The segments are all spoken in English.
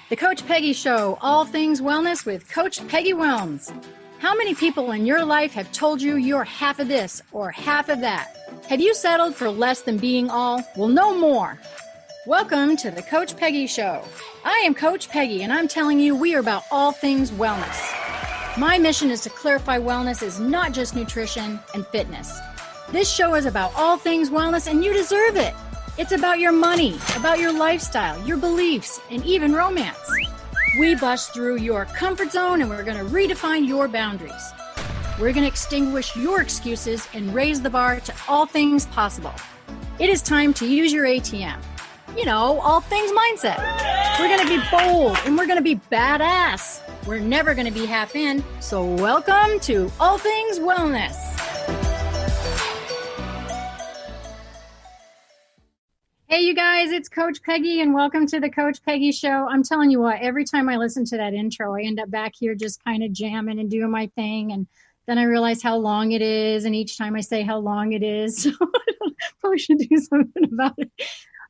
The Coach Peggy Show, all things wellness with Coach Peggy Wellms. How many people in your life have told you you're half of this or half of that? Have you settled for less than being all? Well, no more. Welcome to the Coach Peggy Show. I am Coach Peggy, and I'm telling you we are about all things wellness. My mission is to clarify wellness is not just nutrition and fitness. This show is about all things wellness, and you deserve it. It's about your money, about your lifestyle, your beliefs, and even romance. We bust through your comfort zone, and we're going to redefine your boundaries. We're going to extinguish your excuses and raise the bar to all things possible. It is time to use your ATM. You know, all things mindset. We're going to be bold, and we're going to be badass. We're never going to be half in. So welcome to All Things Wellness. Hey, you guys, it's Coach Peggy, and welcome to the Coach Peggy Show. I'm telling you what, every time I listen to that intro, I end up back here just kind of jamming and doing my thing, and then I realize how long it is, and each time I say how long it is, so I probably should do something about it.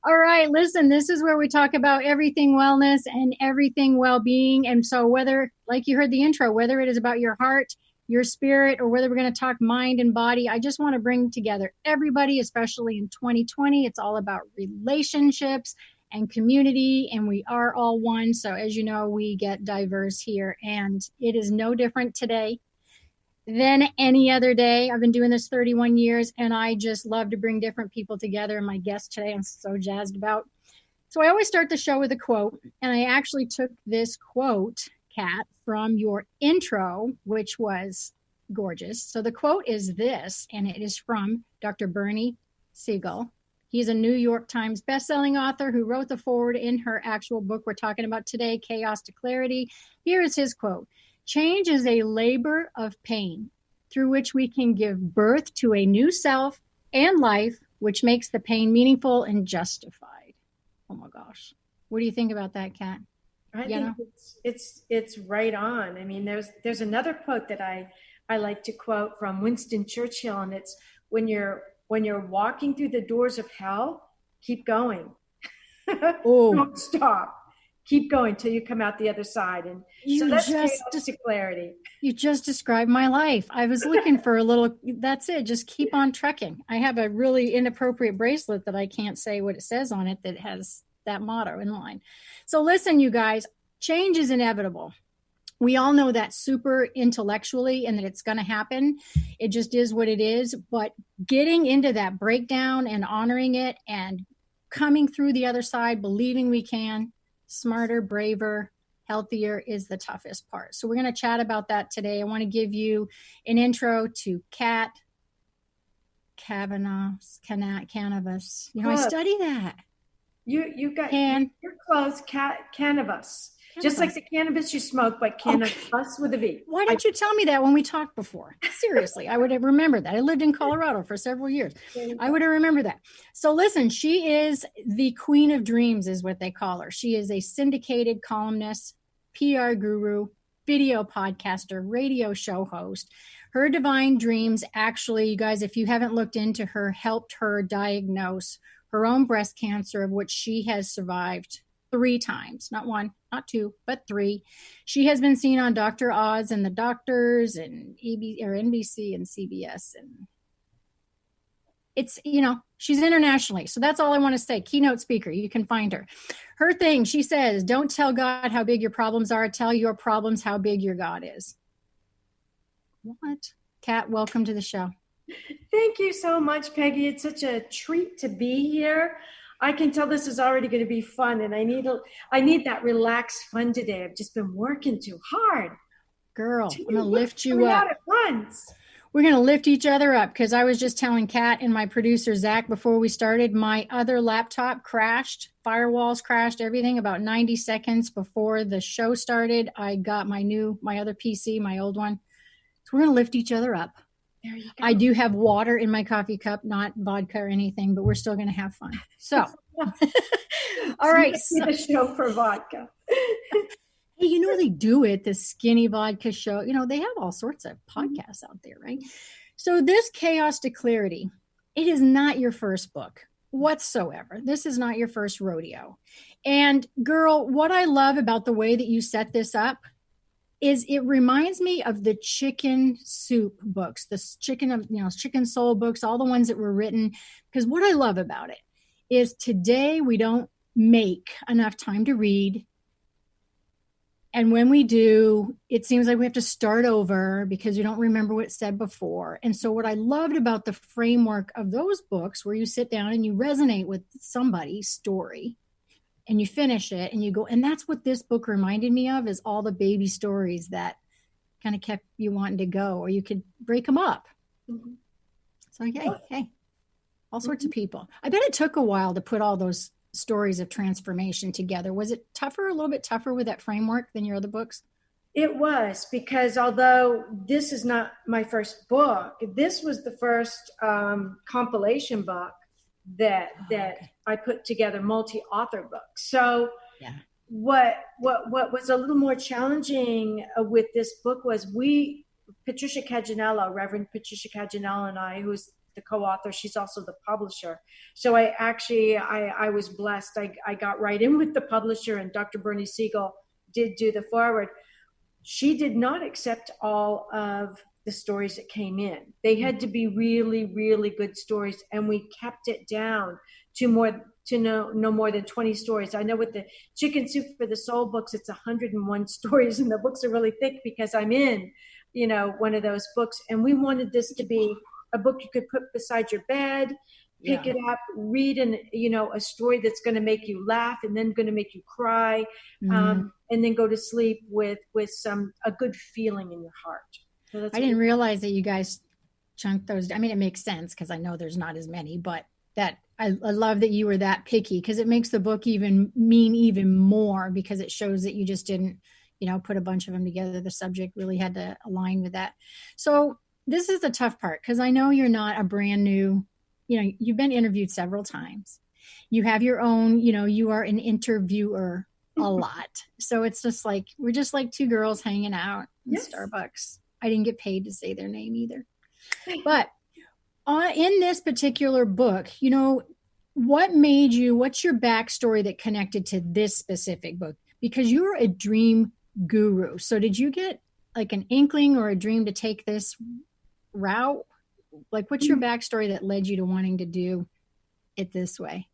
All right, listen, this is where we talk about everything wellness and everything well-being, and so whether, like you heard the intro, whether it is about your heart, your spirit, or whether we're going to talk mind and body, I just want to bring together everybody, especially in 2020. It's all about relationships and community, and we are all one. So as you know, we get diverse here, and it is no different today than any other day. I've been doing this 31 years, and I just love to bring different people together. And my guest today, I'm so jazzed about. So I always start the show with a quote, and I actually took this quote, Kat, from your intro, which was gorgeous. So the quote is this, and it is from Dr. Bernie Siegel. He's a New York Times bestselling author who wrote the foreword in her actual book we're talking about today, Chaos to Clarity. Here is his quote. Change is a labor of pain through which we can give birth to a new self and life, which makes the pain meaningful and justified. Oh my gosh. What do you think about that, Kat? I think it's right on. I mean, there's another quote that I like to quote from Winston Churchill, and it's when you're walking through the doors of hell, keep going. Don't stop. Keep going till you come out the other side. And so that's chaos to clarity. You just described my life. I was looking for a little, that's it. Just keep on trekking. I have a really inappropriate bracelet that I can't say what it says on it that has that motto in line. So listen, you guys, change is inevitable. We all know that super intellectually and that it's going to happen. It just is what it is. But getting into that breakdown and honoring it and coming through the other side, believing we can, smarter, braver, healthier is the toughest part. So we're going to chat about that today. I want to give you an intro to Kat Kanavos. You know, I study that. You're close, cannabis. Just like the cannabis you smoke, but cannabis with a V. Why didn't you tell me that when we talked before? Seriously, I would have remembered that. I lived in Colorado for several years. I would have remembered that. So listen, she is the queen of dreams is what they call her. She is a syndicated columnist, PR guru, video podcaster, radio show host. Her divine dreams actually, you guys, if you haven't looked into her, helped her diagnose her own breast cancer, of which she has survived 3 times, not 1, not 2, but 3. She has been seen on Dr. Oz and the Doctors and NBC and CBS. And it's, you know, she's internationally. So that's all I want to say. Keynote speaker. You can find her. Her thing, she says, don't tell God how big your problems are. Tell your problems how big your God is. What? Kat, welcome to the show. Thank you so much, Peggy. It's such a treat to be here. I can tell this is already going to be fun, and I need that relaxed fun today. I've just been working too hard. Girl, I'm going to lift you up. Out at once. We're going to lift each other up because I was just telling Kat and my producer, Zach, before we started, my other laptop crashed, firewalls crashed, everything about 90 seconds before the show started. I got my other PC, my old one. So we're going to lift each other up. There you go. I do have water in my coffee cup, not vodka or anything, but we're still going to have fun. So, all right. So, the show for vodka. Hey, you know, they do it, the skinny vodka show. You know, they have all sorts of podcasts out there, right? So this Chaos to Clarity, it is not your first book. whatsoever. This is not your first rodeo. And girl, what I love about the way that you set this up is it reminds me of the chicken soup books, the chicken soul books, all the ones that were written. Because what I love about it is today we don't make enough time to read. And when we do, it seems like we have to start over because you don't remember what it said before. And so what I loved about the framework of those books, where you sit down and you resonate with somebody's story and you finish it and you go, and that's what this book reminded me of, is all the baby stories that kind of kept you wanting to go, or you could break them up. Mm-hmm. So, hey, all sorts of people. I bet it took a while to put all those stories of transformation together. Was it a little bit tougher with that framework than your other books? It was, because although this is not my first book, this was the first compilation book that I put together, multi-author books. So what was a little more challenging with this book was Patricia Cagganello, Reverend Patricia Cagganello, and I, who's the co-author, she's also the publisher. So I was blessed. I got right in with the publisher, and Dr. Bernie Siegel did do the foreword. She did not accept all of the stories that came in. They had to be really, really good stories, and we kept it down to no more than 20 stories. I know with the Chicken Soup for the Soul books, it's 101 stories, and the books are really thick because I'm in, one of those books. And we wanted this to be a book you could put beside your bed, pick it up, read a story that's going to make you laugh and then going to make you cry, and then go to sleep with a good feeling in your heart. So I didn't realize that you guys chunked those. I mean, it makes sense because I know there's not as many, but that I love that you were that picky, because it makes the book even more, because it shows that you just didn't, put a bunch of them together. The subject really had to align with that. So this is the tough part, because I know you're not a brand new, you've been interviewed several times. You have your own, you are an interviewer a lot. So it's just like, we're just like two girls hanging out in Starbucks. I didn't get paid to say their name either. But in this particular book, what's your backstory that connected to this specific book? Because you're a dream guru. So did you get like an inkling or a dream to take this route? Like, what's your backstory that led you to wanting to do it this way?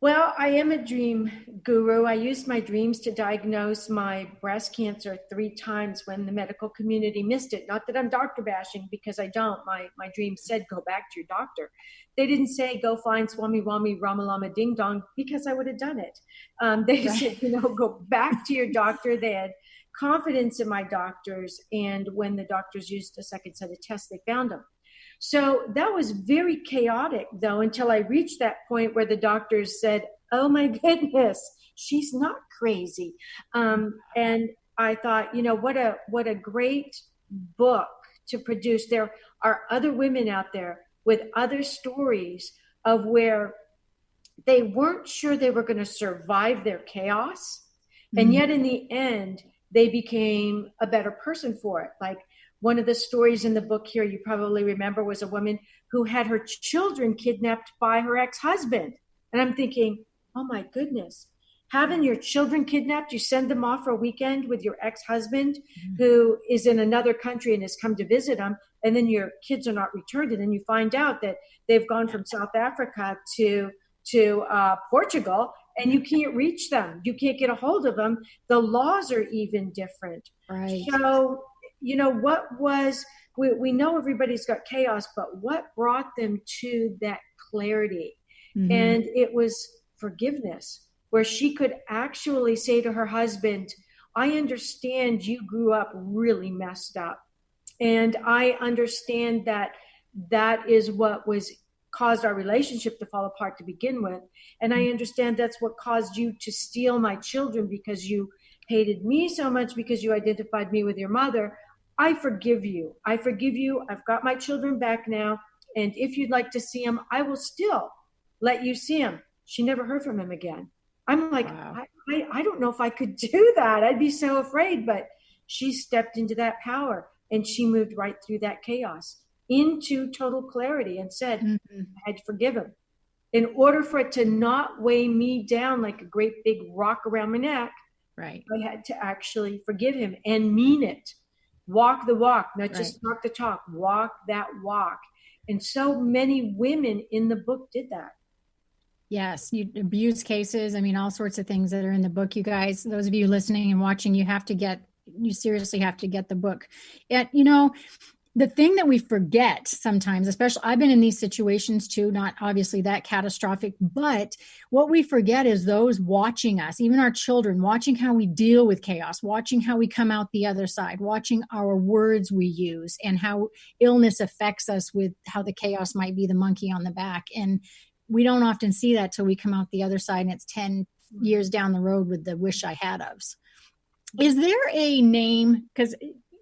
Well, I am a dream guru. I used my dreams to diagnose my breast cancer 3 times when the medical community missed it. Not that I'm doctor bashing, because I don't. My dreams said, go back to your doctor. They didn't say, go find Swami Wami Rama Lama Ding Dong, because I would have done it. They said, go back to your doctor. They had confidence in my doctors. And when the doctors used a second set of tests, they found them. So that was very chaotic, though, until I reached that point where the doctors said, oh, my goodness, she's not crazy. And I thought, what a great book to produce. There are other women out there with other stories of where they weren't sure they were going to survive their chaos. And yet in the end, they became a better person for it. Like, one of the stories in the book here, you probably remember, was a woman who had her children kidnapped by her ex-husband. And I'm thinking, oh my goodness, having your children kidnapped, you send them off for a weekend with your ex-husband who is in another country and has come to visit them, and then your kids are not returned. And then you find out that they've gone from South Africa to Portugal, and you can't reach them. You can't get a hold of them. The laws are even different. Right. So, we know everybody's got chaos, but what brought them to that clarity? And it was forgiveness, where she could actually say to her husband, I understand you grew up really messed up. And I understand that is what caused our relationship to fall apart to begin with. And I understand that's what caused you to steal my children, because you hated me so much, because you identified me with your mother. I forgive you. I forgive you. I've got my children back now. And if you'd like to see them, I will still let you see them. She never heard from him again. I'm like, wow. I don't know if I could do that. I'd be so afraid. But she stepped into that power, and she moved right through that chaos into total clarity and said, I had to forgive him. in order for it to not weigh me down like a great big rock around my neck, Right. I had to actually forgive him and mean it. Walk the walk, not just Right. talk the talk, walk that walk. And so many women in the book did that. Yes, you abuse cases. I mean, all sorts of things that are in the book. You guys, those of you listening and watching, you seriously have to get the book. And, the thing that we forget sometimes, especially I've been in these situations too, not obviously that catastrophic, but what we forget is those watching us, even our children, watching how we deal with chaos, watching how we come out the other side, watching our words we use and how illness affects us with how the chaos might be the monkey on the back. And we don't often see that till we come out the other side and it's 10 years down the road with the wish I had ofs. Is there a name? Because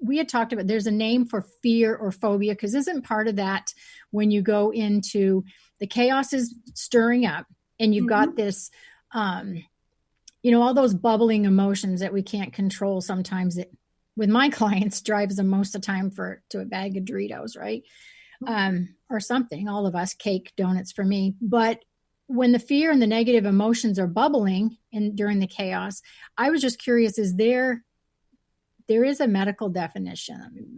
we had talked about there's a name for fear or phobia, because isn't part of that when you go into the chaos is stirring up and you've got this, all those bubbling emotions that we can't control sometimes. That with my clients drives them most of the time to a bag of Doritos, right? Or something, all of us, cake, donuts for me. But when the fear and the negative emotions are bubbling during the chaos, I was just curious, there is a medical definition.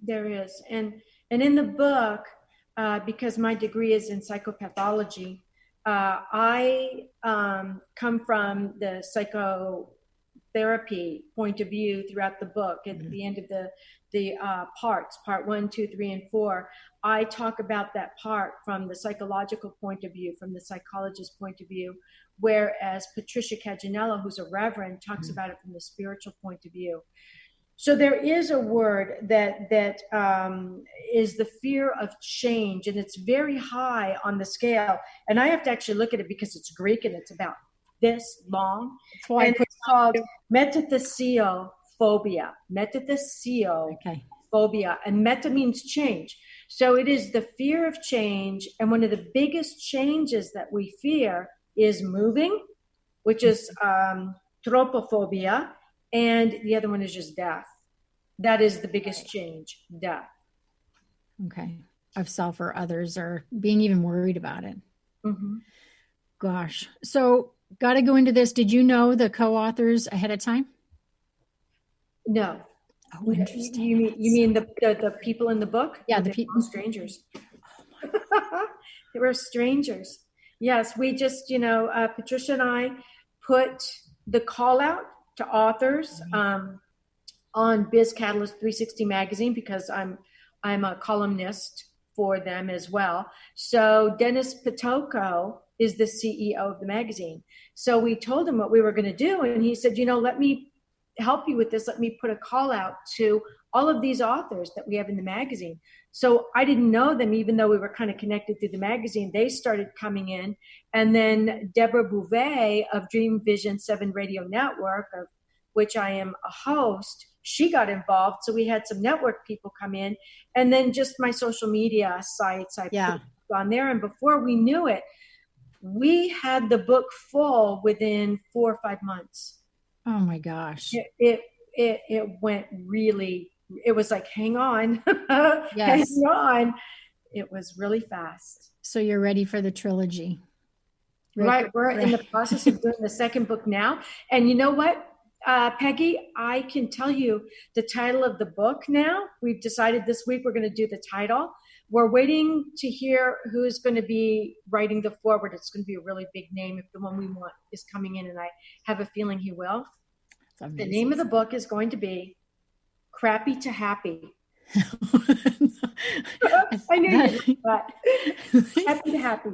There is. And in the book, because my degree is in psychopathology, I come from the psychotherapy point of view throughout the book. At the end of the parts, part 1, 2, 3, and 4, I talk about that part from the psychological point of view, from the psychologist point of view, whereas Patricia Cagganello, who's a reverend, talks about it from the spiritual point of view. So there is a word that is the fear of change, and it's very high on the scale. And I have to actually look at it because it's Greek and it's about this long. That's why it's called metathesiophobia. Metathesiophobia, and meta means change. So it is the fear of change, and one of the biggest changes that we fear is moving, which is tropophobia. And the other one is just death. That is the biggest change, death. Okay. Of self or others, or being even worried about it. Mm-hmm. Gosh. So got to go into this. Did you know the co-authors ahead of time? No. Oh, interesting. You mean the people in the book? Yeah, the people. Strangers. They were strangers. Yes, we just, Patricia and I put the call out to authors on Biz Catalyst 360 magazine, because I'm a columnist for them as well. So Dennis Pitoko is the CEO of the magazine. So we told him what we were going to do, and he said, let me help you with this. Let me put a call out to all of these authors that we have in the magazine. So I didn't know them, even though we were kind of connected through the magazine. They started coming in. And then Deborah Bouvet of Dream Vision 7 Radio Network, of which I am a host, she got involved. So we had some network people come in. And then just my social media sites, I put on there. And before we knew it, we had the book full within 4 or 5 months. Oh my gosh. It went really, it was like, hang on, hang on. It was really fast. So you're ready for the trilogy. Right. We're in the process of doing the second book now. And you know what, Peggy, I can tell you the title of the book now. We've decided this week we're going to do the title. We're waiting to hear who's going to be writing the foreword. It's going to be a really big name if the one we want is coming in, and I have a feeling he will. The name of the book is going to be Crappy to Happy. I knew you'd like that. Happy to Happy.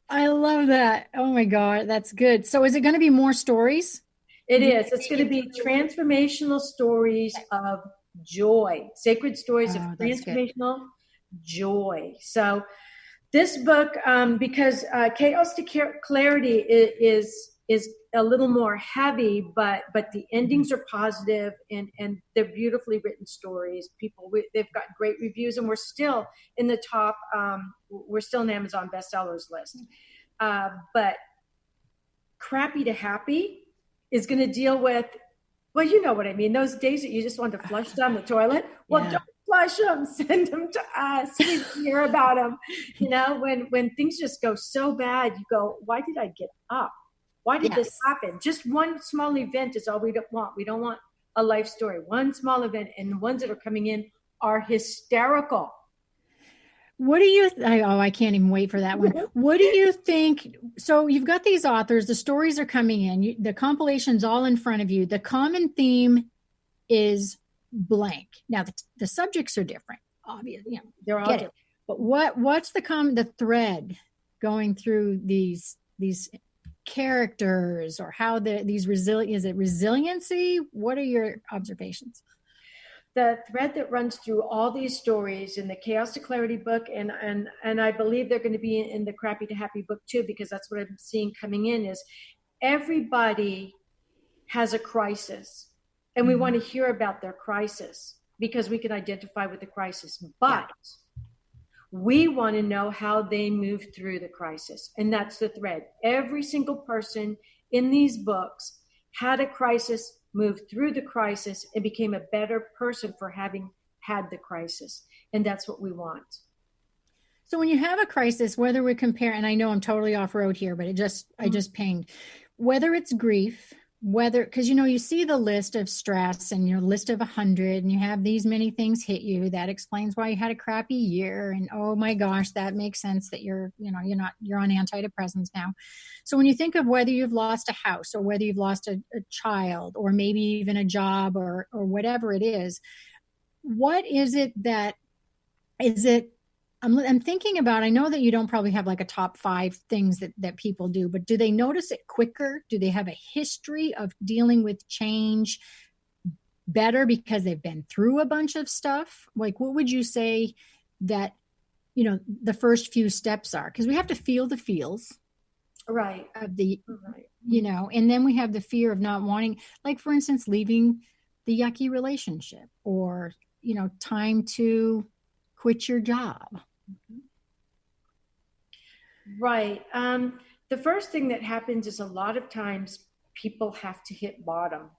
I love that. Oh my God, that's good. So is it going to be more stories? It is. It's going to be transformational stories of joy, sacred stories of transformational joy. So this book, because Chaos to Clarity is a little more heavy, but the endings are positive, and they're beautifully written stories. They've got great reviews, and we're still in the top. We're still in Amazon bestsellers list. But Crappy to Happy is going to deal with, well, you know what I mean. Those days that you just want to flush down the toilet. Well, don't Publish them, send them to us. We hear about them. When things just go so bad, you go, why did I get up? Why did this happen? Just one small event is all we don't want. We don't want a life story. One small event, and the ones that are coming in are hysterical. What do you, I can't even wait for that one. What do you think? So you've got these authors, the stories are coming in, the compilation's all in front of you. The common theme is blank. Now the subjects are different, obviously. They're all different. But what's the thread going through these characters, or how is it resiliency? What are your observations? The thread that runs through all these stories in the Chaos to Clarity book, and I believe they're going to be in the Crappy to Happy book too, because that's what I'm seeing coming in, is everybody has a crisis, and we want to hear about their crisis because we can identify with the crisis, but we want to know how they move through the crisis. And that's the thread. Every single person in these books had a crisis, moved through the crisis, and became a better person for having had the crisis. And that's what we want. So when you have a crisis, whether we compare, and I know I'm totally off road here, but I just pinged, whether it's grief, because you see the list of stress and your list of 100, and you have these many things hit you, that explains why you had a crappy year, and oh my gosh, that makes sense that you're on antidepressants now. So when you think of whether you've lost a house, or whether you've lost a child, or maybe even a job, or whatever it is, what is it that is it? I'm thinking about, I know that you don't probably have like a top 5 things that people do, but do they notice it quicker? Do they have a history of dealing with change better because they've been through a bunch of stuff? Like, what would you say that, the first few steps are? Because we have to feel the feels. Right. Of the, and then we have the fear of not wanting, like, for instance, leaving the yucky relationship, or, time to quit your job. Right. The first thing that happens is a lot of times people have to hit bottom.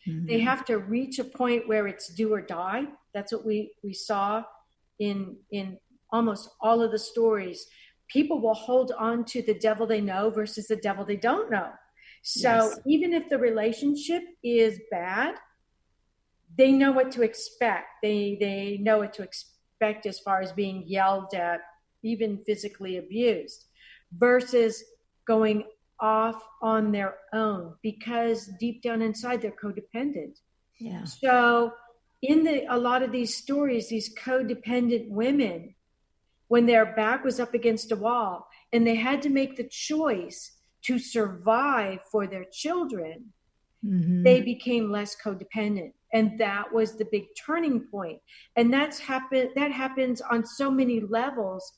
Mm-hmm. They have to reach a point where it's do or die. That's what we saw in almost all of the stories. People will hold on to the devil they know versus the devil they don't know. So even if the relationship is bad, they know what to expect. They know what to expect as far as being yelled at, even physically abused, versus going off on their own, because deep down inside they're codependent. Yeah. So in a lot of these stories, these codependent women, when their back was up against a wall and they had to make the choice to survive for their children, they became less codependent. And that was the big turning point. And that happens on so many levels,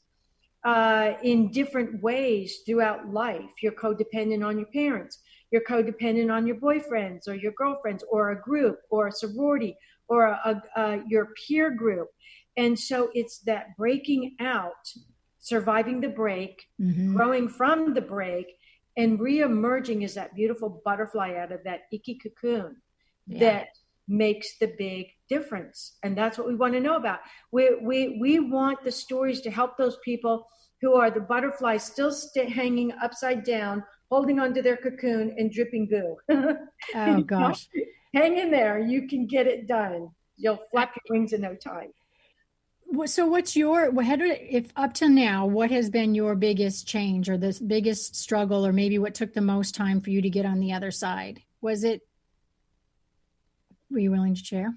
in different ways throughout life. You're codependent on your parents. You're codependent on your boyfriends or your girlfriends, or a group, or a sorority, or your peer group. And so it's that breaking out, surviving the break, growing from the break, and reemerging as that beautiful butterfly out of that icky cocoon that makes the big difference. And that's what we want to know about. We want the stories to help those people who are the butterflies still hanging upside down, holding onto their cocoon and dripping goo. Oh gosh. Hang in there. You can get it done. You'll flap your wings in no time. So if up to now, what has been your biggest change, or the biggest struggle, or maybe what took the most time for you to get on the other side? Were you willing to share?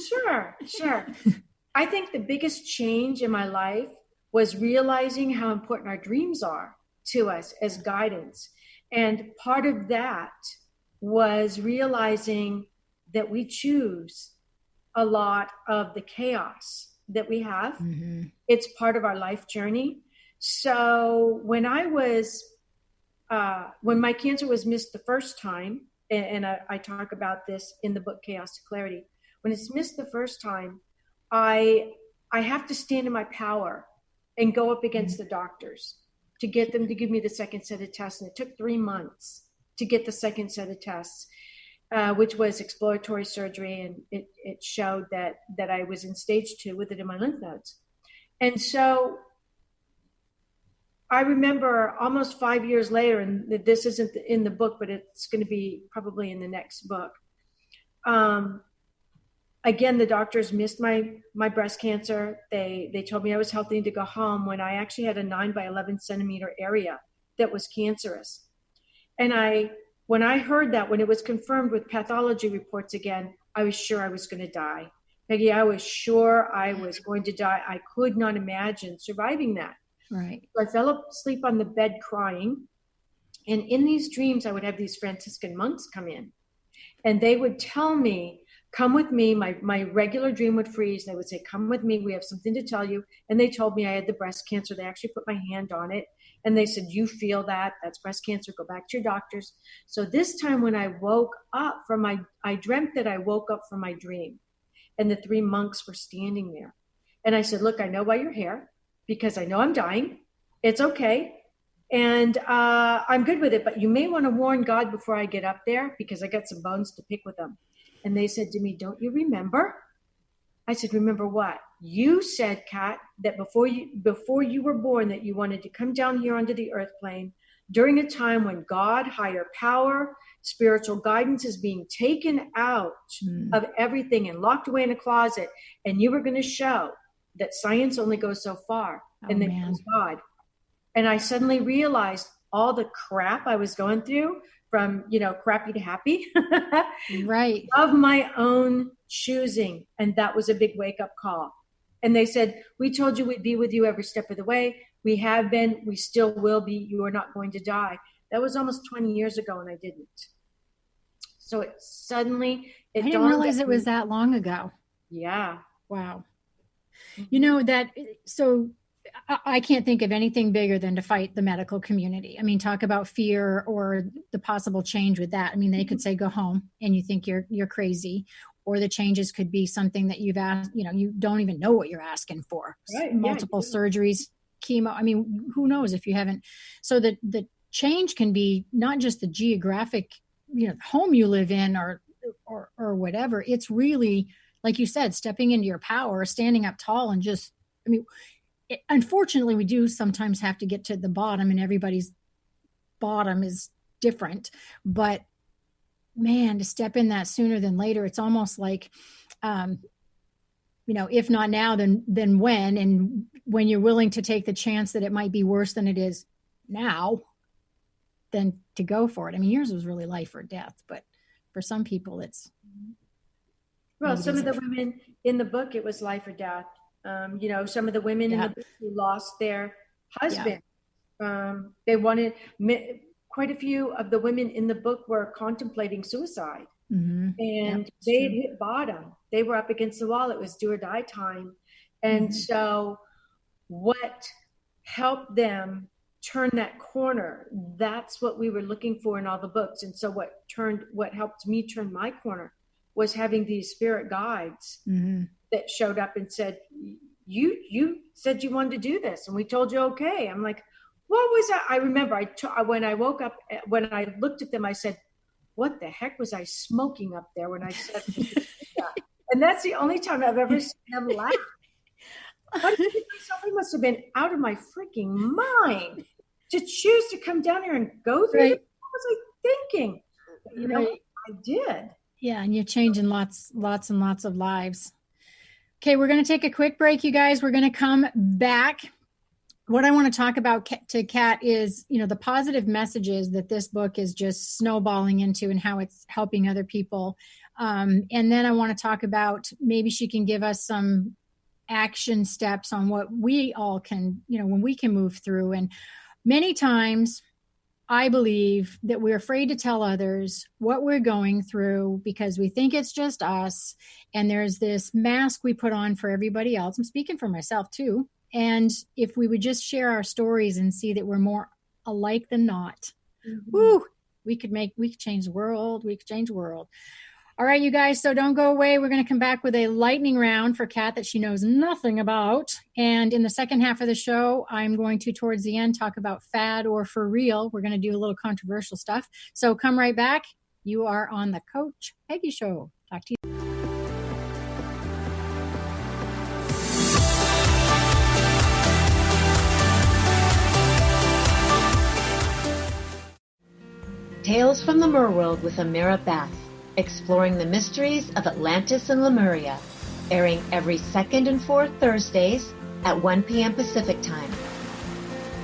Sure. I think the biggest change in my life was realizing how important our dreams are to us as guidance. And part of that was realizing that we choose a lot of the chaos that we have. It's part of our life journey. So when my cancer was missed the first time, and I talk about this in the book Chaos to Clarity, when it's missed the first time, I have to stand in my power and go up against the doctors to get them to give me the second set of tests. And it took 3 months to get the second set of tests. which was exploratory surgery, and it showed that I was in stage 2 with it in my lymph nodes. And so I remember almost 5 years later, and this isn't in the book, but it's going to be probably in the next book. Again, the doctors missed my breast cancer. They told me I was healthy to go home when I actually had a 9 by 11 centimeter area that was cancerous. And when I heard that, when it was confirmed with pathology reports again, I was sure I was going to die. Peggy, I was sure I was going to die. I could not imagine surviving that. Right. So I fell asleep on the bed crying. And in these dreams, I would have these Franciscan monks come in. And they would tell me, come with me. My regular dream would freeze. They would say, come with me. We have something to tell you. And they told me I had the breast cancer. They actually put my hand on it. And they said, you feel that? That's breast cancer. Go back to your doctors. So this time when I woke up I dreamt that I woke up from my dream. And the 3 monks were standing there. And I said, look, I know why you're here, because I know I'm dying. It's okay. And I'm good with it. But you may want to warn God before I get up there, because I got some bones to pick with them. And they said to me, don't you remember? I said, remember what? You said, Kat, that before you were born, that you wanted to come down here onto the earth plane during a time when God, higher power, spiritual guidance is being taken out of everything and locked away in a closet. And you were going to show that science only goes so far, and that it was God. And I suddenly realized all the crap I was going through, from, crappy to happy, right, of my own choosing. And that was a big wake up call. And they said, we told you we'd be with you every step of the way. We have been, we still will be. You are not going to die. That was almost 20 years ago, and I didn't. So I didn't realize it was that long ago. Yeah. Wow. So I can't think of anything bigger than to fight the medical community. I mean, talk about fear or the possible change with that. I mean, they could say, go home, and you think you're crazy, or the changes could be something that you've asked, you don't even know what you're asking for. Right. Multiple surgeries, chemo. I mean, who knows if you haven't. So the change can be not just the geographic, home you live in or whatever. It's really, like you said, stepping into your power, standing up tall, and just, unfortunately, we do sometimes have to get to the bottom, and everybody's bottom is different. But man, to step in that sooner than later, it's almost like, if not now, then when? And when you're willing to take the chance that it might be worse than it is now, then to go for it. I mean, yours was really life or death, but for some people, it's. Well, some of the women in the book, it was life or death. Some of the women in the book who lost their husband, they wanted, quite a few of the women in the book were contemplating suicide. Mm-hmm. And they had hit bottom. They were up against the wall. It was do or die time. And so what helped them turn that corner, that's what we were looking for in all the books. And so what helped me turn my corner was having these spirit guides that showed up and said, you said you wanted to do this, and we told you okay. I'm like, what was that? I remember when I woke up, when I looked at them, I said, what the heck was I smoking up there when I said that? And that's the only time I've ever seen them laugh. Somebody must have been out of my freaking mind to choose to come down here and go through it. What was I thinking? I did. Yeah, and you're changing lots and lots of lives. Okay, we're going to take a quick break, you guys. We're going to come back. What I want to talk about to Kat is, the positive messages that this book is just snowballing into and how it's helping other people. And then I want to talk about, maybe she can give us some action steps on what we all can, when we can move through. And many times I believe that we're afraid to tell others what we're going through because we think it's just us. And there's this mask we put on for everybody else. I'm speaking for myself too. And if we would just share our stories and see that we're more alike than not, we could change the world. We could change the world. All right, you guys. So don't go away. We're going to come back with a lightning round for Kat that she knows nothing about. And in the second half of the show, I'm going to, towards the end, talk about fad or for real. We're going to do a little controversial stuff. So come right back. You are on the Coach Peggy Show. Talk to you. Tales from the Merworld with Amira Bath, exploring the mysteries of Atlantis and Lemuria, airing every second and fourth Thursdays at 1 p.m. Pacific Time.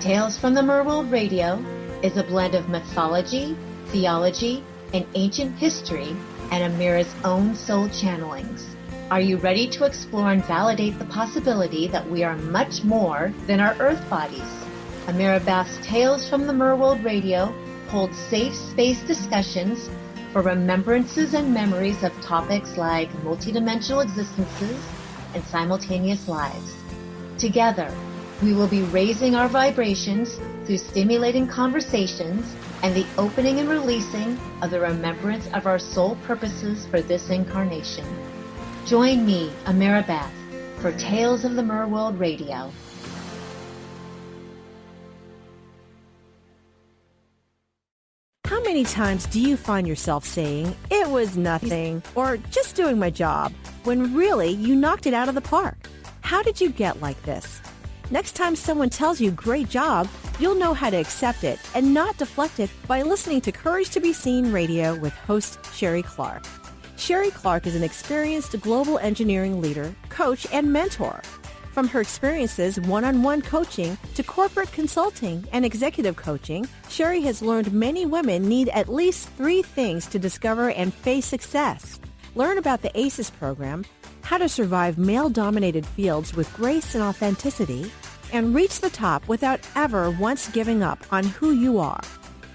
Tales from the Merworld Radio is a blend of mythology, theology, and ancient history, and Amira's own soul channelings. Are you ready to explore and validate the possibility that we are much more than our earth bodies? Amira Bath's Tales from the Merworld Radio holds safe space discussions for remembrances and memories of topics like multidimensional existences and simultaneous lives. Together, we will be raising our vibrations through stimulating conversations and the opening and releasing of the remembrance of our soul purposes for this incarnation. Join me, Amira Bath, for Tales of the Merworld Radio. How many times do you find yourself saying, "It was nothing," or "just doing my job," when really you knocked it out of the park? How did you get like this? Next time someone tells you "great job," you'll know how to accept it and not deflect it by listening to Courage to Be Seen Radio with host Sherry Clark. Sherry Clark is an experienced global engineering leader, coach, and mentor. From her experiences one-on-one coaching to corporate consulting and executive coaching, Sherry has learned many women need at least 3 things to discover and face success. Learn about the ACES program, how to survive male-dominated fields with grace and authenticity, and reach the top without ever once giving up on who you are.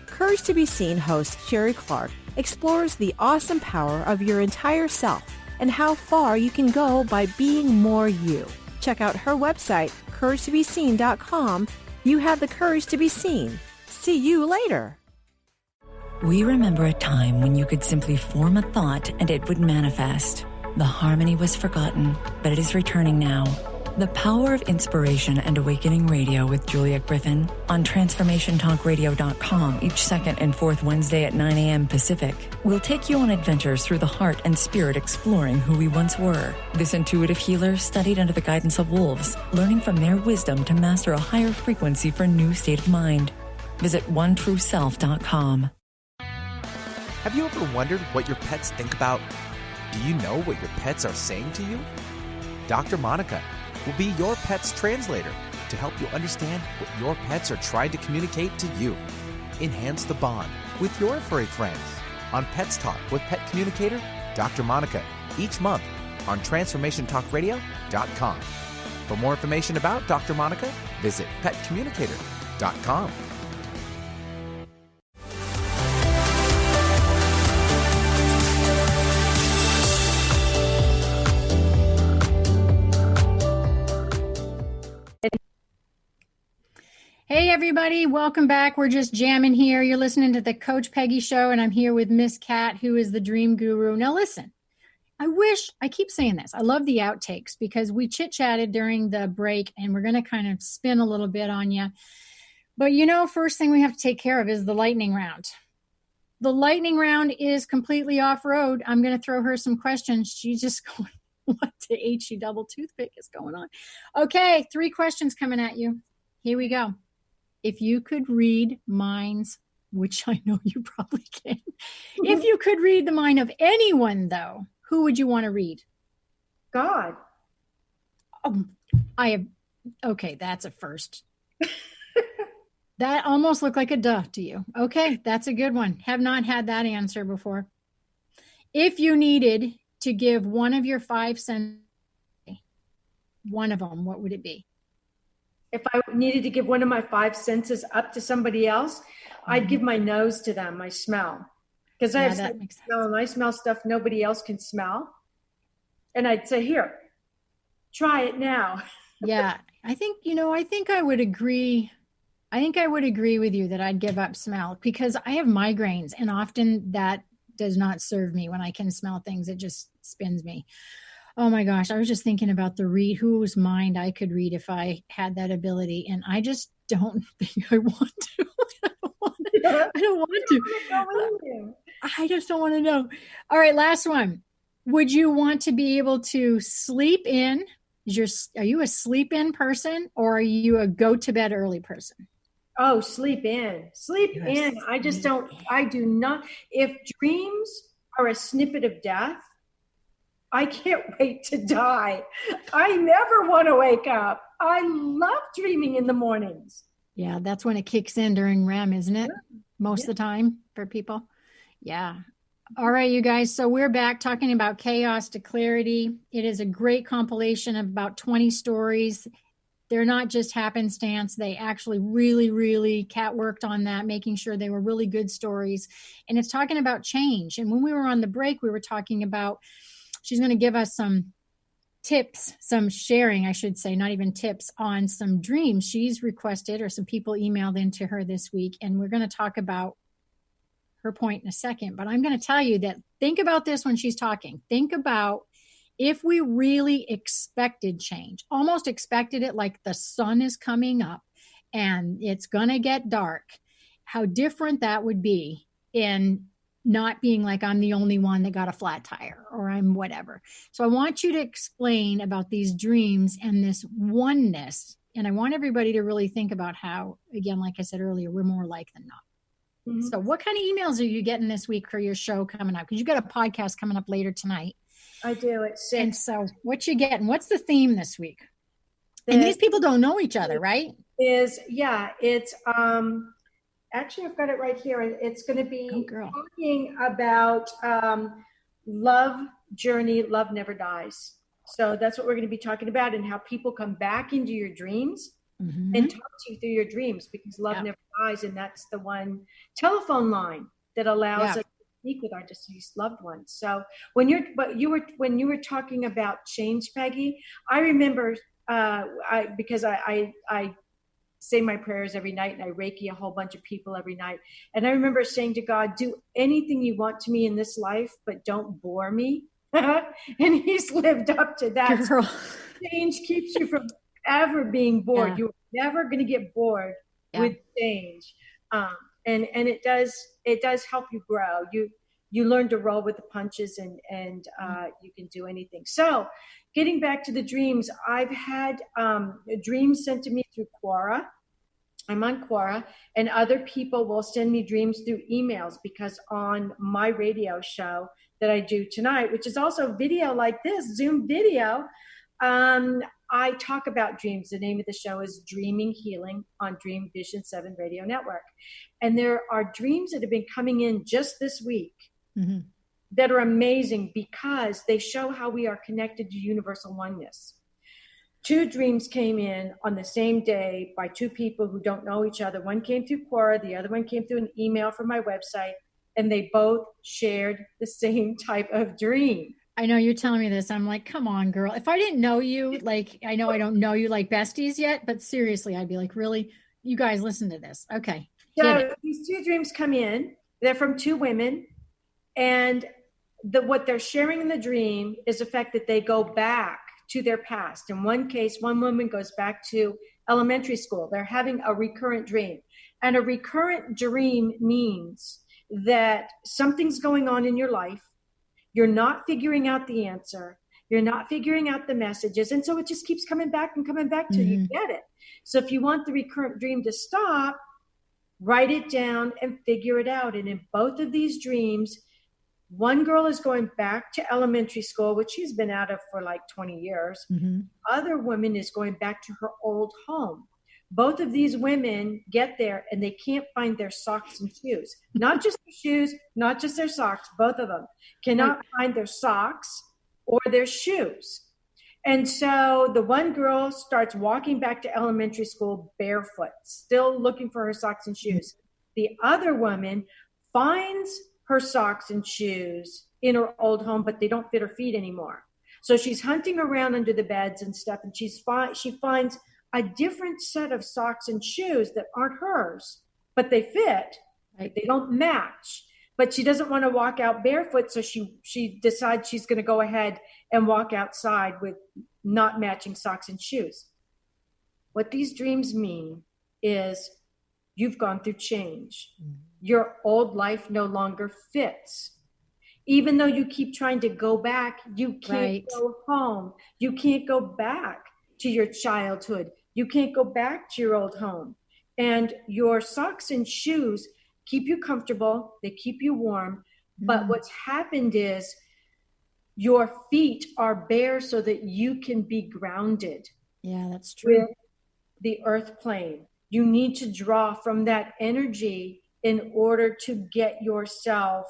Courage to Be Seen host Sherry Clark explores the awesome power of your entire self and how far you can go by being more you. Check out her website, CourageToBeSeen.com. You have the courage to be seen. See you later. We remember a time when you could simply form a thought and it would manifest. The harmony was forgotten, but it is returning now. The Power of Inspiration and Awakening Radio with Julia Griffin on TransformationTalkRadio.com each second and fourth Wednesday at 9 a.m. Pacific. We'll take you on adventures through the heart and spirit exploring who we once were. This intuitive healer studied under the guidance of wolves, learning from their wisdom to master a higher frequency for a new state of mind. Visit OneTrueSelf.com. Have you ever wondered what your pets think about? Do you know what your pets are saying to you? Dr. Monica will be your pet's translator to help you understand what your pets are trying to communicate to you. Enhance the bond with your furry friends on Pets Talk with Pet Communicator Dr. Monica each month on TransformationTalkRadio.com. For more information about Dr. Monica, visit PetCommunicator.com. Hey, everybody. Welcome back. We're just jamming here. You're listening to the Coach Peggy Show, and I'm here with Miss Cat, who is the dream guru. Now, listen, I keep saying this. I love the outtakes because we chit-chatted during the break, and we're going to kind of spin a little bit on you. But, first thing we have to take care of is the lightning round. The lightning round is completely off-road. I'm going to throw her some questions. She's just going, what the H-E double toothpick is going on? Okay, 3 questions coming at you. Here we go. If you could read minds, which I know you probably can. If you could read the mind of anyone, though, who would you want to read? God. Oh, okay, that's a first. That almost looked like a duh to you. Okay, that's a good one. Have not had that answer before. If you needed to give one of your 5 senses, one of them, what would it be? If I needed to give one of my 5 senses up to somebody else, I'd give my nose to them, my smell. Because I have smell and I smell stuff nobody else can smell. And I'd say, here, try it now. Yeah, I think I would agree. I think I would agree with you that I'd give up smell because I have migraines and often that does not serve me when I can smell things. It just spins me. Oh my gosh, I was just thinking about whose mind I could read if I had that ability. And I just don't think I want to. I don't want to. I just don't want to know. All right, last one. Would you want to be able to sleep in? Are you a sleep in person or are you a go to bed early person? Oh, sleep in. Sleep in. I do not. If dreams are a snippet of death, I can't wait to die. I never want to wake up. I love dreaming in the mornings. Yeah, that's when it kicks in during REM, isn't it? Most of the time for people. Yeah. All right, you guys. So we're back talking about chaos to clarity. It is a great compilation of about 20 stories. They're not just happenstance. They actually really, Kat worked on that, making sure they were really good stories. And it's talking about change. And when we were on the break, we were talking about, she's going to give us some tips, some sharing, I should say, not even tips, on some dreams she's requested or some people emailed into her this week. And we're going to talk about her point in a second. But I'm going to tell you that think about this when she's talking. Think about if we really expected change, almost expected it like the sun is coming up and it's going to get dark, how different that would be in not being like I'm the only one that got a flat tire or I'm whatever. So I want you to explain about these dreams and this oneness. And I want everybody to really think about how, again, like I said earlier, we're more like than not. Mm-hmm. So what kind of emails are you getting this week for your show coming up? Because you got a podcast coming up later tonight. I do. It's 6. And so what you getting? What's the theme this week? And these people don't know each other, right? It's actually, I've got it right here. It's going to be talking about love journey, love never dies. So that's what we're going to be talking about, and how people come back into your dreams and talk to you through your dreams, because love never dies. And that's the one telephone line that allows us to speak with our deceased loved ones. So when you were talking about change, Peggy, I remember because I say my prayers every night and I Reiki a whole bunch of people every night. And I remember saying to God, do anything you want to me in this life, but don't bore me. And he's lived up to that. So change keeps you from ever being bored. You're never going to get bored with change. And it does help you grow. You learn to roll with the punches and you can do anything. So getting back to the dreams, I've had dreams sent to me through Quora. I'm on Quora, and other people will send me dreams through emails, because on my radio show that I do tonight, which is also video like this, Zoom video, I talk about dreams. The name of the show is Dreaming Healing on Dream Vision 7 Radio Network. And there are dreams that have been coming in just this week that are amazing, because they show how we are connected to universal oneness. 2 dreams came in on the same day by 2 people who don't know each other. One came through Quora, the other one came through an email from my website, and they both shared the same type of dream. I know you're telling me this. I'm like, come on, girl. If I didn't know you, like, I know I don't know you like besties yet, but seriously, I'd be like, really? You guys listen to this. Okay. So these 2 dreams come in. They're from 2 women. And what they're sharing in the dream is the fact that they go back to their past. In one case, one woman goes back to elementary school. They're having a recurrent dream. And a recurrent dream means that something's going on in your life. You're not figuring out the answer. You're not figuring out the messages. And so it just keeps coming back and coming back till you get it. So if you want the recurrent dream to stop, write it down and figure it out. And in both of these dreams, one girl is going back to elementary school, which she's been out of for like 20 years. Other woman is going back to her old home. Both of these women get there and they can't find their socks and shoes. Not just their shoes, not just their socks. Both of them cannot find their socks or their shoes. And so the one girl starts walking back to elementary school barefoot, still looking for her socks and shoes. The other woman finds her socks and shoes in her old home, but they don't fit her feet anymore. So she's hunting around under the beds and stuff, and she finds a different set of socks and shoes that aren't hers, but they fit. Right. They don't match. But she doesn't want to walk out barefoot, so she decides she's going to go ahead and walk outside with not matching socks and shoes. What these dreams mean is you've gone through change. your old life no longer fits. Even though you keep trying to go back, you can't go home. You can't go back to your childhood. You can't go back to your old home. And your socks and shoes keep you comfortable. They keep you warm. But what's happened is your feet are bare so that you can be grounded. Yeah, that's true. With the earth plane. You need to draw from that energy in order to get yourself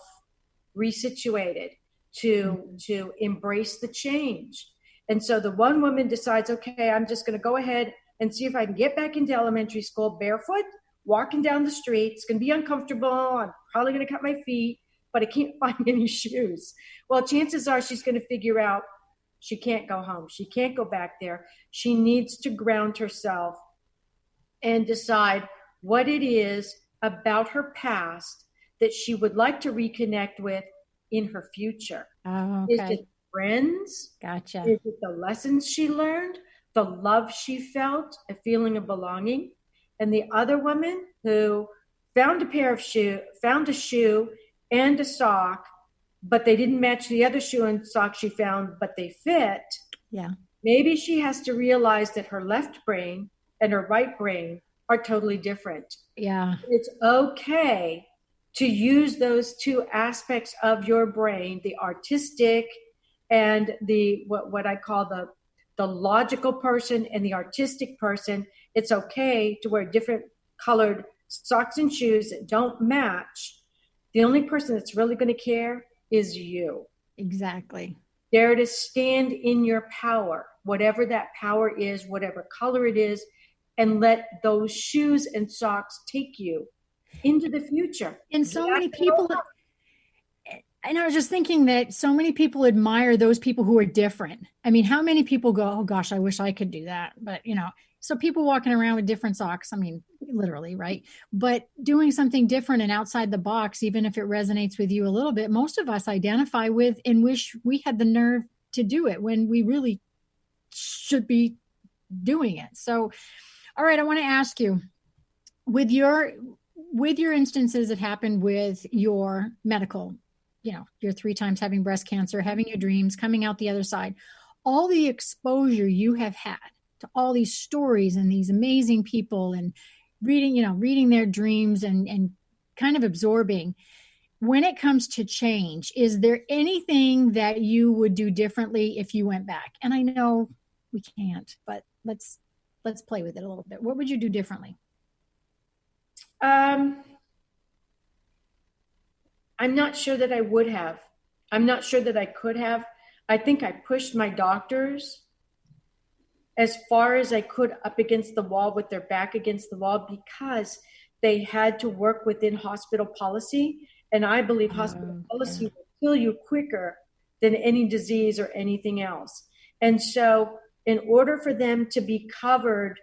resituated, to embrace the change. And so the one woman decides, okay, I'm just going to go ahead and see if I can get back into elementary school barefoot, walking down the street. It's going to be uncomfortable. I'm probably going to cut my feet, but I can't find any shoes. Well, chances are she's going to figure out she can't go home. She can't go back there. She needs to ground herself and decide what it is about her past that she would like to reconnect with in her future. Oh, okay. Is it friends? Gotcha. Is it the lessons she learned, the love she felt, a feeling of belonging? And the other woman who found a shoe and a sock, but they didn't match the other shoe and sock she found, but they fit. Yeah. Maybe she has to realize that her left brain and her right brain are totally different. Yeah. It's okay to use those two aspects of your brain, the artistic and the what I call the logical person and the artistic person. It's okay to wear different colored socks and shoes that don't match. The only person that's really going to care is you. Exactly. Dare to stand in your power, whatever that power is, whatever color it is, and let those shoes and socks take you into the future. And so many people, and I was just thinking that so many people admire those people who are different. I mean, how many people go, oh gosh, I wish I could do that. But, so people walking around with different socks, I mean, literally, right? But doing something different and outside the box, even if it resonates with you a little bit, most of us identify with and wish we had the nerve to do it when we really should be doing it. So, all right, I want to ask you, with your instances that happened with your medical, you're 3 times having breast cancer, having your dreams, coming out the other side, all the exposure you have had to all these stories and these amazing people and reading their dreams and kind of absorbing. When it comes to change, is there anything that you would do differently if you went back? And I know we can't, but let's play with it a little bit. What would you do differently? I'm not sure that I would have. I'm not sure that I could have. I think I pushed my doctors as far as I could up against the wall with their back against the wall because they had to work within hospital policy. And I believe hospital policy will kill you quicker than any disease or anything else. And so in order for them to be covered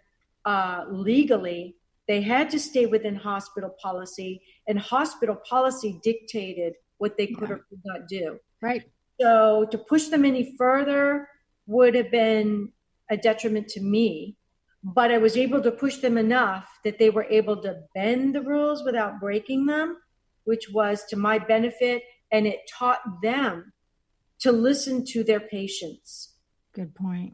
legally, they had to stay within hospital policy, and hospital policy dictated what they could or could not do. Right. So to push them any further would have been a detriment to me, but I was able to push them enough that they were able to bend the rules without breaking them, which was to my benefit, and it taught them to listen to their patients. Good point.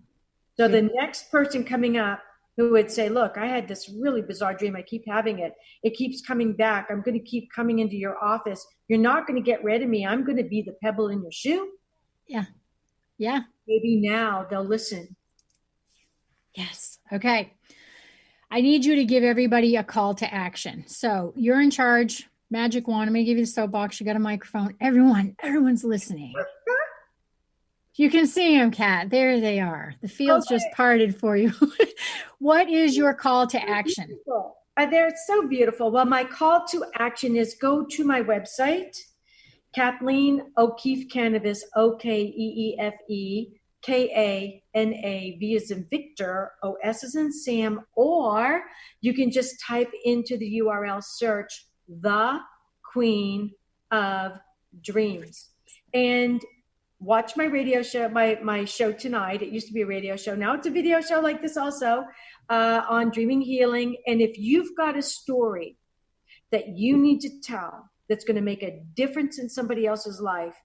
So the next person coming up who would say, look, I had this really bizarre dream. I keep having it. It keeps coming back. I'm going to keep coming into your office. You're not going to get rid of me. I'm going to be the pebble in your shoe. Yeah. Yeah. Maybe now they'll listen. Yes. Okay. I need you to give everybody a call to action. So you're in charge. Magic wand. I'm going to give you the soapbox. You got a microphone. Everyone's listening. You can see them, Kat. There they are. The field's just parted for you. What is your call to action? They're so beautiful. Well, my call to action is go to my website, Kathleen O'Keefe-Kanavos, OKEEFEKANAV as in Victor, OS as in Sam, or you can just type into the URL search, The Queen of Dreams. And watch my radio show, my show tonight. It used to be a radio show. Now it's a video show like this also on dreaming healing. And if you've got a story that you need to tell that's going to make a difference in somebody else's life,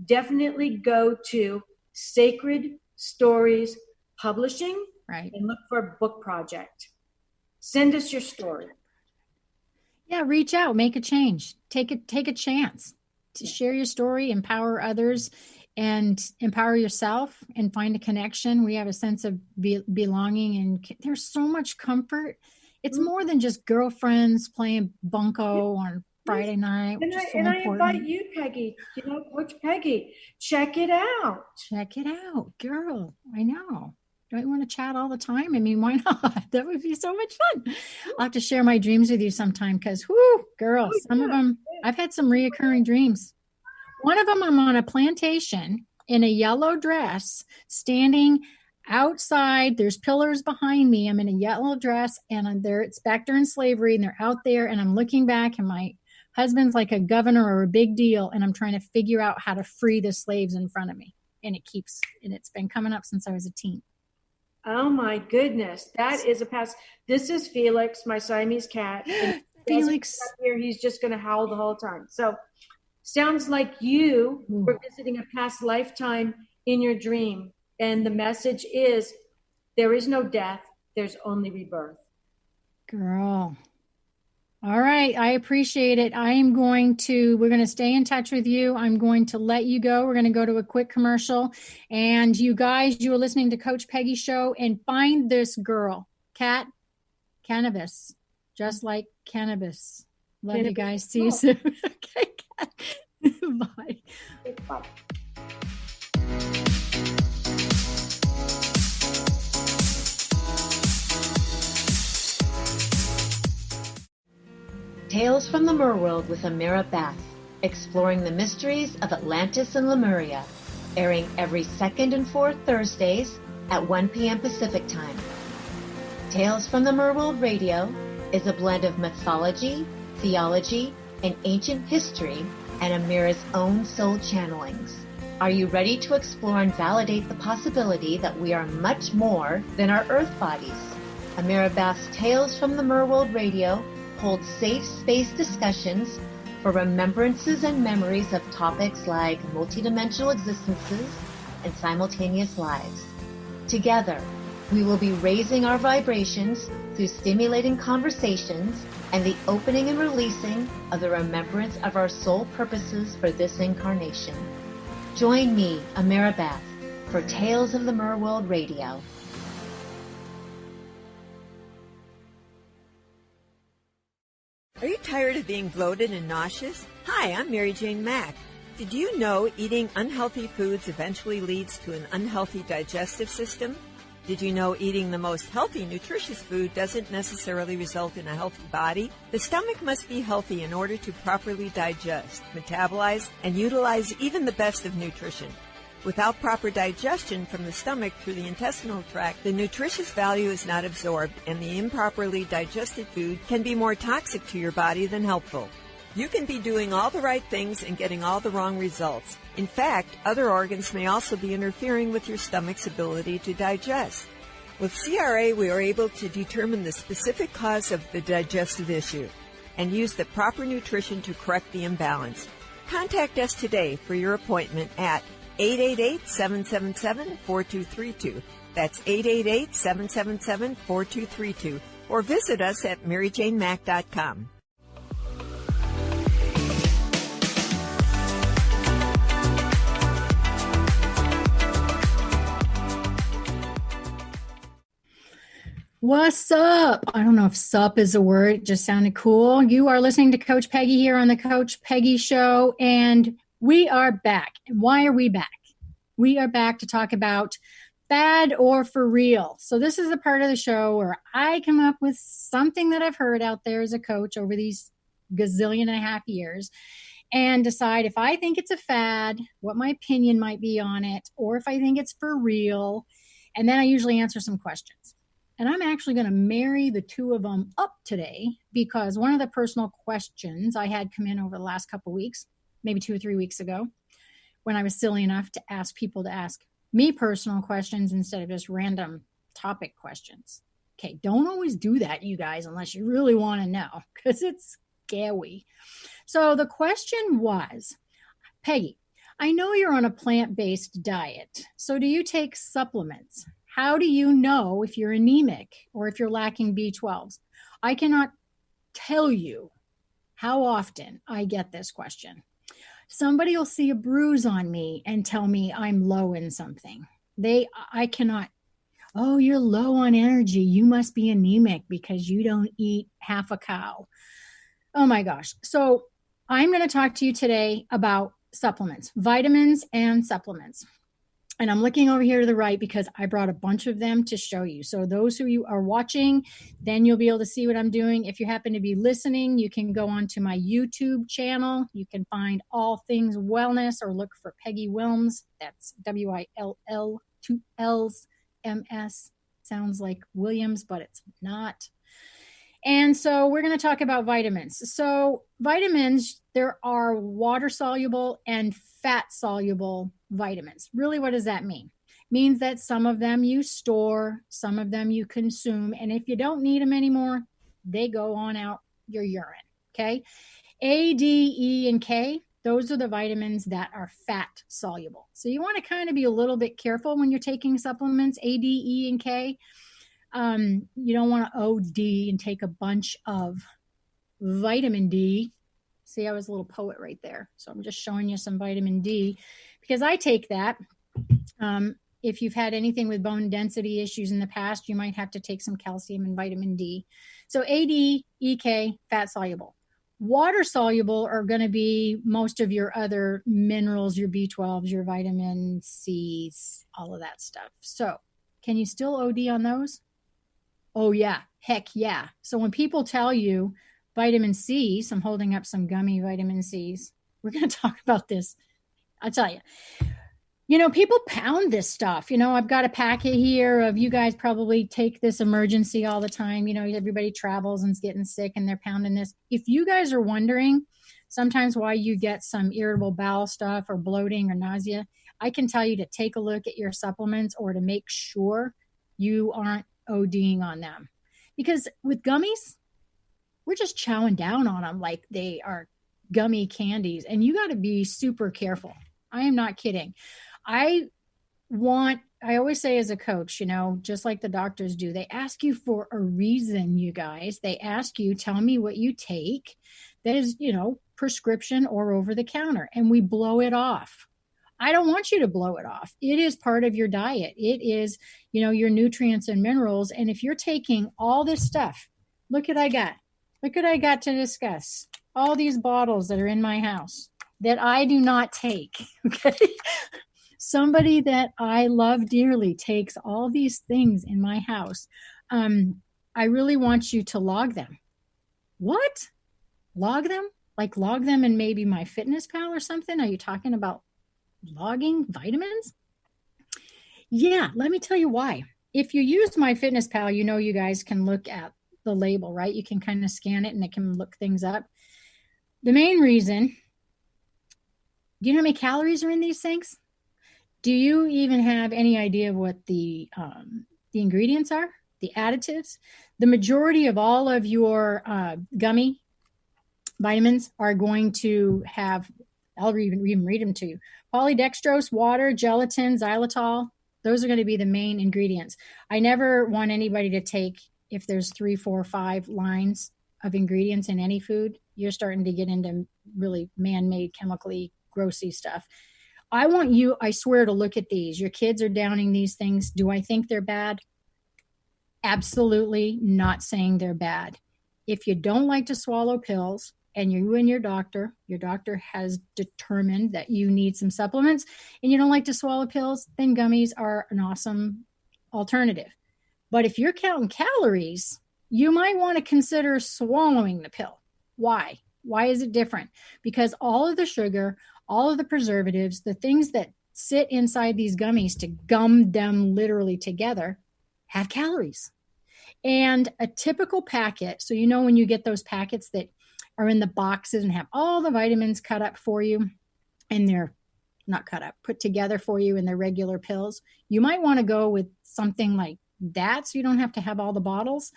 definitely go to Sacred Stories Publishing, Right. and look for a book project. Send us your story. Yeah, reach out, make a change, take a chance to share your story, empower others, and empower yourself, and find a connection. We have a sense of belonging, and there's so much comfort. It's more than just girlfriends playing bunco on Friday night, which is so And I important. invite you, Peggy, Coach Peggy, check it out. Check it out, girl. I know. Don't you want to chat all the time? I mean, why not? That would be so much fun. I'll have to share my dreams with you sometime because, whoo, girl, some of them, I've had some reoccurring dreams. One of them, I'm on a plantation in a yellow dress, standing outside. There's pillars behind me. I'm in a yellow dress, and I'm there. It's back during slavery, and they're out there, and I'm looking back, and my husband's like a governor or a big deal, and I'm trying to figure out how to free the slaves in front of me. And it's been coming up since I was a teen. Oh my goodness. That is a past. This is Felix, my Siamese cat. Felix. Here, he's just going to howl the whole time. So sounds like you were visiting a past lifetime in your dream. And the message is, there is no death. There's only rebirth. Girl. All right. I appreciate it. We're going to stay in touch with you. I'm going to let you go. We're going to go to a quick commercial. And you guys, you are listening to Coach Peggy Show, and find this girl, Cannabis, just like cannabis. Love you guys. See you soon. Okay. Bye. Bye. Tales from the Merworld with Amira Bath, exploring the mysteries of Atlantis and Lemuria, airing every second and fourth Thursdays at 1 p.m. Pacific Time. Tales from the Merworld Radio is a blend of mythology, theology, and ancient history, and Amira's own soul channelings. Are you ready to explore and validate the possibility that we are much more than our earth bodies? Amira Bath's Tales from the Merworld Radio holds safe space discussions for remembrances and memories of topics like multidimensional existences and simultaneous lives. Together, we will be raising our vibrations through stimulating conversations and the opening and releasing of the remembrance of our soul purposes for this incarnation. Join me, Amira Bath, for Tales of the Merworld Radio. Are you tired of being bloated and nauseous? Hi, I'm Mary Jane Mack. Did you know eating unhealthy foods eventually leads to an unhealthy digestive system? Did you know eating the most healthy, nutritious food doesn't necessarily result in a healthy body? The stomach must be healthy in order to properly digest, metabolize, and utilize even the best of nutrition. Without proper digestion from the stomach through the intestinal tract, the nutritious value is not absorbed, and the improperly digested food can be more toxic to your body than helpful. You can be doing all the right things and getting all the wrong results. In fact, other organs may also be interfering with your stomach's ability to digest. With CRA, we are able to determine the specific cause of the digestive issue and use the proper nutrition to correct the imbalance. Contact us today for your appointment at 888-777-4232. That's 888-777-4232. Or visit us at maryjanemack.com. What's up? I don't know if sup is a word. It just sounded cool. You are listening to Coach Peggy here on the Coach Peggy Show, and we are back. And why are we back? We are back to talk about fad or for real. So this is the part of the show where I come up with something that I've heard out there as a coach over these gazillion and a half years and decide if I think it's a fad, what my opinion might be on it, or if I think it's for real. And then I usually answer some questions. And I'm actually going to marry the two of them up today because one of the personal questions I had come in over the last couple of weeks, maybe 2 or 3 weeks ago, when I was silly enough to ask people to ask me personal questions instead of just random topic questions. Okay, don't always do that, you guys, unless you really want to know, because it's scary. So the question was, Peggy, I know you're on a plant-based diet. So do you take supplements? How do you know if you're anemic or if you're lacking B12s? I cannot tell you how often I get this question. Somebody will see a bruise on me and tell me I'm low in something. I cannot, oh, you're low on energy. You must be anemic because you don't eat half a cow. Oh my gosh. So I'm going to talk to you today about supplements, vitamins and supplements. And I'm looking over here to the right because I brought a bunch of them to show you. So those who you are watching, then you'll be able to see what I'm doing. If you happen to be listening, you can go onto my YouTube channel. You can find All Things Wellness or look for Peggy Wilms. That's W-I-L-L, 2 L's, M-S. Sounds like Williams, but it's not. And so we're going to talk about vitamins. So vitamins, there are water-soluble and fat-soluble vitamins. Really, what does that mean? It means that some of them you store, some of them you consume, and if you don't need them anymore, they go on out your urine, okay? A, D, E, and K, those are the vitamins that are fat-soluble. So you want to kind of be a little bit careful when you're taking supplements, A, D, E, and K. You don't want to OD and take a bunch of vitamin D. See, I was a little poet right there. So I'm just showing you some vitamin D because I take that. If you've had anything with bone density issues in the past, you might have to take some calcium and vitamin D. So AD, EK, fat soluble. Water soluble are going to be most of your other minerals, your B12s, your vitamin C's, all of that stuff. So can you still OD on those? Oh, yeah. Heck yeah. So when people tell you vitamin C, so I'm holding up some gummy vitamin C's. We're going to talk about this. I'll tell you. You know, people pound this stuff. You know, I've got a packet here of, you guys probably take this emergency all the time. You know, everybody travels and's getting sick and they're pounding this. If you guys are wondering sometimes why you get some irritable bowel stuff or bloating or nausea, I can tell you to take a look at your supplements or to make sure you aren't ODing on them. Because with gummies, we're just chowing down on them like they are gummy candies. And you got to be super careful. I am not kidding. I always say as a coach, you know, just like the doctors do, they ask you for a reason, you guys. They ask you, tell me what you take that is, you know, prescription or over the counter. And we blow it off. I don't want you to blow it off. It is part of your diet. It is, you know, your nutrients and minerals. And if you're taking all this stuff, look what I got to discuss. All these bottles that are in my house that I do not take. Okay. Somebody that I love dearly takes all these things in my house. I really want you to log them. What? Log them? Like log them in maybe My Fitness Pal or something? Are you talking about logging vitamins? Yeah, let me tell you why. If you use My Fitness Pal, you know, you guys can look at the label, right? You can kind of scan it and it can look things up. The main reason, do you know how many calories are in these things? Do you even have any idea of what the ingredients are, the additives? The majority of all of your gummy vitamins are going to have, I'll even read them to you. Polydextrose, water, gelatin, xylitol. Those are going to be the main ingredients. I never want anybody to take, if there's 3, 4, 5 lines of ingredients in any food, you're starting to get into really man-made, chemically grossy stuff. I want you, I swear, to look at these. Your kids are downing these things. Do I think they're bad? Absolutely not saying they're bad. If you don't like to swallow pills and you and your doctor has determined that you need some supplements and you don't like to swallow pills, then gummies are an awesome alternative. But if you're counting calories, you might want to consider swallowing the pill. Why? Why is it different? Because all of the sugar, all of the preservatives, the things that sit inside these gummies to gum them literally together, have calories. And a typical packet, so you know when you get those packets that are in the boxes and have all the vitamins cut up for you, and they're not cut up, put together for you in their regular pills, you might want to go with something like that so you don't have to have all the bottles.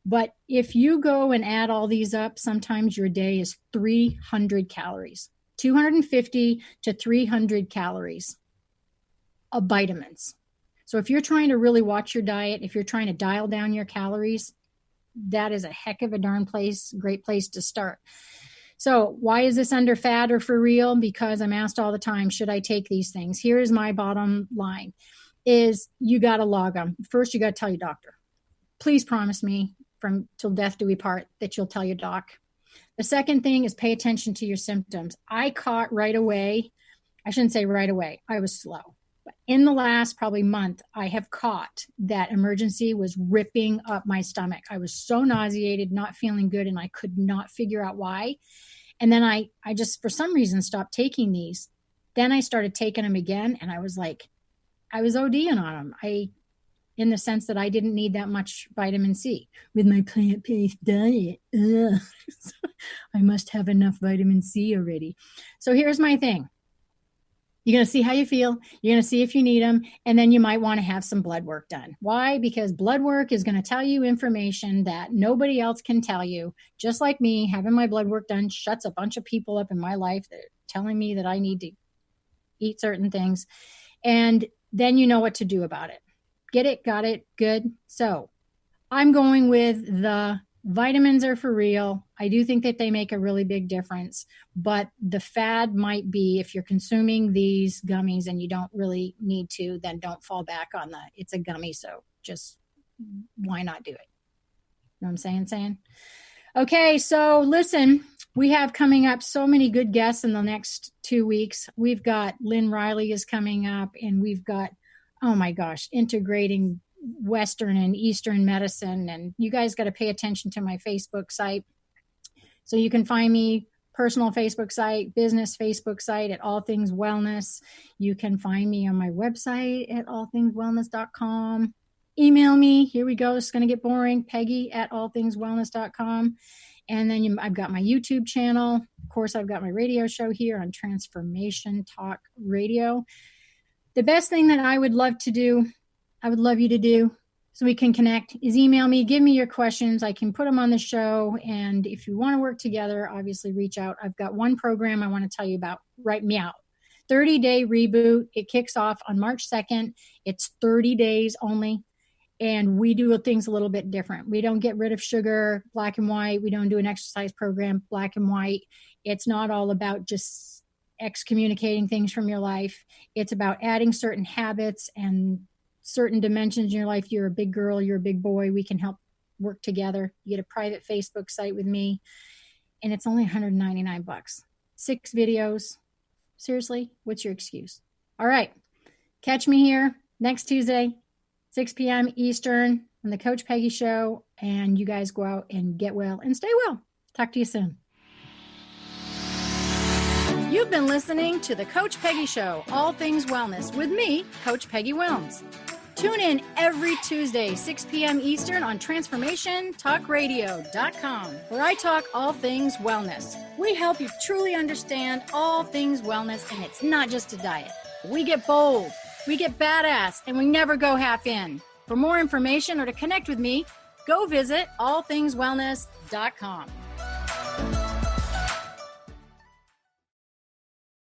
But if you go and add all these up, sometimes your day is 300 calories, 250 to 300 calories of vitamins. So if you're trying to really watch your diet, if you're trying to dial down your calories, that is a heck of a great place to start. So why is this under fad or for real? Because I'm asked all the time, should I take these things? Here's my bottom line is you got to log them. First, you got to tell your doctor. Please promise me from till death do we part that you'll tell your doc. The second thing is pay attention to your symptoms. I caught right away. I shouldn't say right away. I was slow. But in the last probably month, I have caught that emergency was ripping up my stomach. I was so nauseated, not feeling good, and I could not figure out why. And then I just, for some reason, stopped taking these. Then I started taking them again, and I was ODing on them. In the sense that I didn't need that much vitamin C. With my plant-based diet, I must have enough vitamin C already. So here's my thing. You're going to see how you feel. You're going to see if you need them. And then you might want to have some blood work done. Why? Because blood work is going to tell you information that nobody else can tell you. Just like me, having my blood work done shuts a bunch of people up in my life that are telling me that I need to eat certain things. And then you know what to do about it. Get it? Got it? Good. So I'm going with the vitamins are for real. I do think that they make a really big difference, but the fad might be if you're consuming these gummies and you don't really need to, then don't fall back on it's a gummy. So just why not do it? You know what I'm saying? Okay. So listen, we have coming up so many good guests in the next 2 weeks. We've got Lynn Riley is coming up, and we've got, oh my gosh, integrating Western and Eastern medicine. And you guys got to pay attention to my Facebook site. So you can find me personal Facebook site, business Facebook site at All Things Wellness. You can find me on my website at allthingswellness.com. Email me. Here we go. It's going to get boring. Peggy@allthingswellness.com. And then I've got my YouTube channel. Of course, I've got my radio show here on Transformation Talk Radio. The best thing that I would love you to do so we can connect is email me, give me your questions. I can put them on the show. And if you want to work together, obviously reach out. I've got one program I want to tell you about right now. 30-day reboot. It kicks off on March 2nd. It's 30 days only. And we do things a little bit different. We don't get rid of sugar, black and white. We don't do an exercise program, black and white. It's not all about just excommunicating things from your life. It's about adding certain habits and certain dimensions in your life. You're a big girl, you're a big boy. We can help work together. You get a private Facebook site with me, and it's only $199. 6 videos. Seriously, what's your excuse? All right. Catch me here next Tuesday, 6 p.m. Eastern on the Coach Peggy Show. And you guys go out and get well and stay well. Talk to you soon. You've been listening to the Coach Peggy Show, All Things Wellness, with me, Coach Peggy Wilms. Tune in every Tuesday, 6 p.m. Eastern on TransformationTalkRadio.com, where I talk all things wellness. We help you truly understand all things wellness, and it's not just a diet. We get bold, we get badass, and we never go half in. For more information or to connect with me, go visit allthingswellness.com.